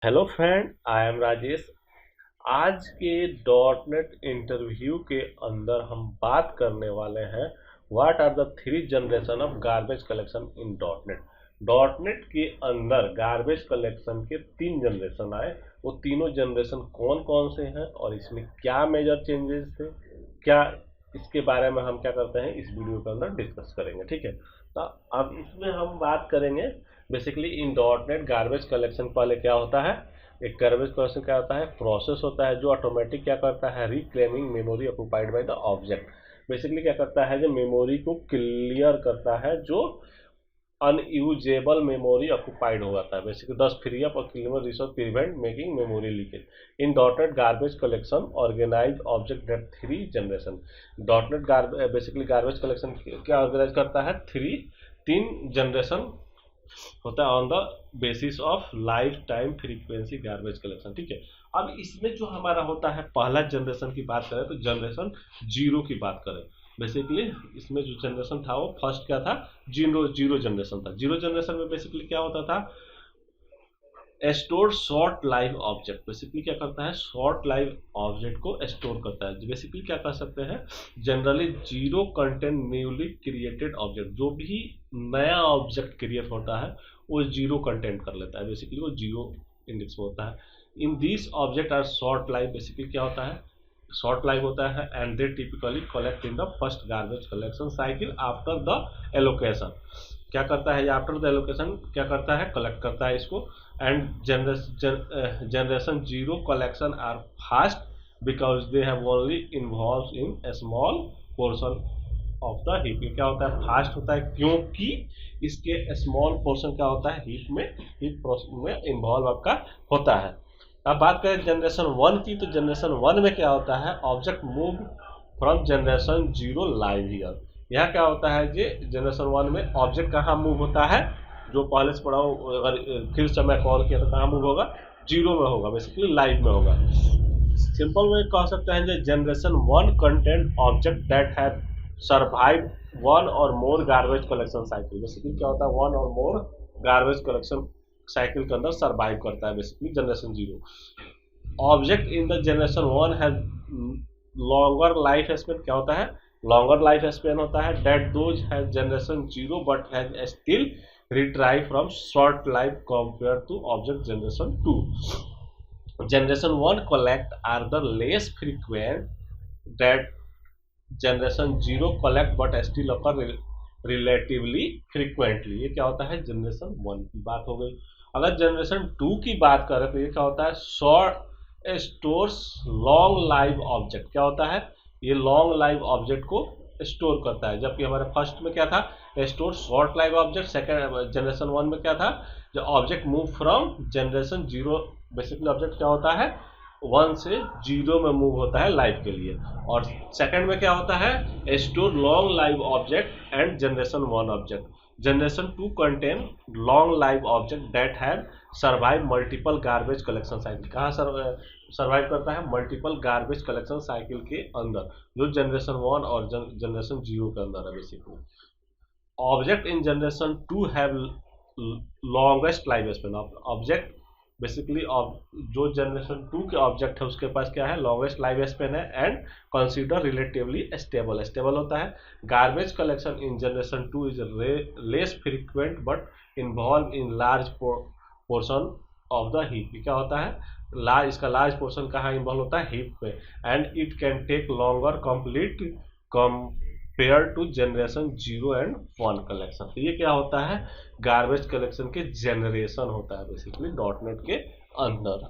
Hello friend, I am Rajesh. आज के dot net interview के अंदर हम बात करने वाले हैं what are the three generation of garbage collection in dot net. Dot net के अंदर गार्बेज कलेक्शन के तीन जनरेशन आए। वो तीनों जनरेशन कौन कौन से हैं और इसमें क्या मेजर चेंजेस थे, क्या इसके बारे में हम क्या करते हैं इस वीडियो के अंदर डिस्कस करेंगे। ठीक है, तो अब इसमें हम बात करेंगे बेसिकली इन डॉट नेट गार्बेज कलेक्शन पहले क्या होता है। एक गार्बेज कलेक्शन क्या होता है, प्रोसेस होता है जो ऑटोमेटिक क्या करता है, reclaiming memory occupied by the object. Basically क्या करता है, जो मेमोरी को क्लियर करता है, जो अनयूजेबल मेमोरी ऑक्युपाइड हो जाता है। बेसिकली दस फ्री अप और cleaner resource prevent making memory leakage in dotted garbage collection organise object that three generation. Dotted basically garbage collection क्या ऑर्गेनाइज करता है, तीन जनरेशन होता है on the basis of life time frequency garbage collection. ठीक है, अब इसमें जो हमारा होता है पहला जनरेशन की बात करें तो जनरेशन जीरो की बात करें। बेसिकली इसमें जो जनरेशन था वो फर्स्ट क्या था, जीरो जनरेशन था। जीरो जनरेशन में बेसिकली क्या होता था, store short live object. Basically क्या करता है, शॉर्ट लाइव ऑब्जेक्ट को स्टोर करता है। बेसिकली क्या कर सकते हैं, generally zero content newly created object, जो भी नया ऑब्जेक्ट क्रिएट होता है वो जीरो कंटेंट कर लेता है। बेसिकली वो जीरो इंडेक्स में होता है। In this object are short live. Basically क्या होता है, शॉर्ट लाइव होता है and they typically collect in the first garbage collection cycle after the allocation. क्या करता है, आफ्टर द एलोकेशन क्या करता है, कलेक्ट करता है इसको। And generation zero collection are fast because they have only involve in a small portion of the heap. क्या होता है, फास्ट होता है क्योंकि इसके स्मॉल पोर्शन क्या होता है, हीप में इन्वॉल्व आपका होता है। अब बात करें जनरेशन वन की, तो जनरेशन वन में क्या होता है, object move from generation zero live here. यहाँ क्या होता है जी, जनरेशन वन में ऑब्जेक्ट कहाँ मूव होता है, जो पहले से पढ़ा हो, अगर फिर से मैं कॉल किया तो कहाँ मूव होगा, जीरो में होगा, बेसिकली लाइव में होगा। सिंपल में कह सकते हैं जो generation one content object that have survive one और मोर गार्बेज कलेक्शन साइकिल। बेसिकली क्या होता है, वन और मोर गार्बेज कलेक्शन साइकिल के अंदर सर्वाइव करता है। Basically generation zero object in the generation one have longer life span. क्या होता है, लॉन्गर लाइफ स्पेन होता है। That those have generation zero but has still retrieve from short life compare to object generation two. Generation one collect are the less frequent that generation zero collect but still occur relatively frequently. ये क्या होता है, generation one की बात हो गई। अगर generation to की बात करें तो ये क्या होता है, short stores long live object. क्या होता है, ये लॉन्ग लाइव ऑब्जेक्ट को स्टोर करता है। जबकि हमारे फर्स्ट में क्या था, store short live object. Second generation one में क्या था, जो object move from generation zero. Basically object क्या होता है, वन से जीरो में मूव होता है लाइव के लिए। और सेकंड में क्या होता है, store long live object and generation one object. Generation two contain long live object that have survive multiple garbage collection cycle. कहाँ सर्वाइव करता है, मल्टीपल गार्बेज कलेक्शन साइकिल के अंदर, जो जनरेशन वन और जनरेशन जीरो के अंदर है। Basically object in generation two have longest life span. Object basically जो जनरेशन टू के ऑब्जेक्ट है उसके पास क्या है, लॉन्गेस्ट लाइफ स्पेन है एंड कंसीडर रिलेटिवली स्टेबल होता है। Garbage collection in generation two is less frequent but involve in large portion of the heap. क्या होता है, इसका लार्ज पोर्शन कहाँ इन्वॉल्व होता है, हीप में। And it can take longer complete compare to generation zero and one collection. तो ये क्या होता है, गार्बेज कलेक्शन के जनरेशन होता है बेसिकली डॉट नेट के अंदर।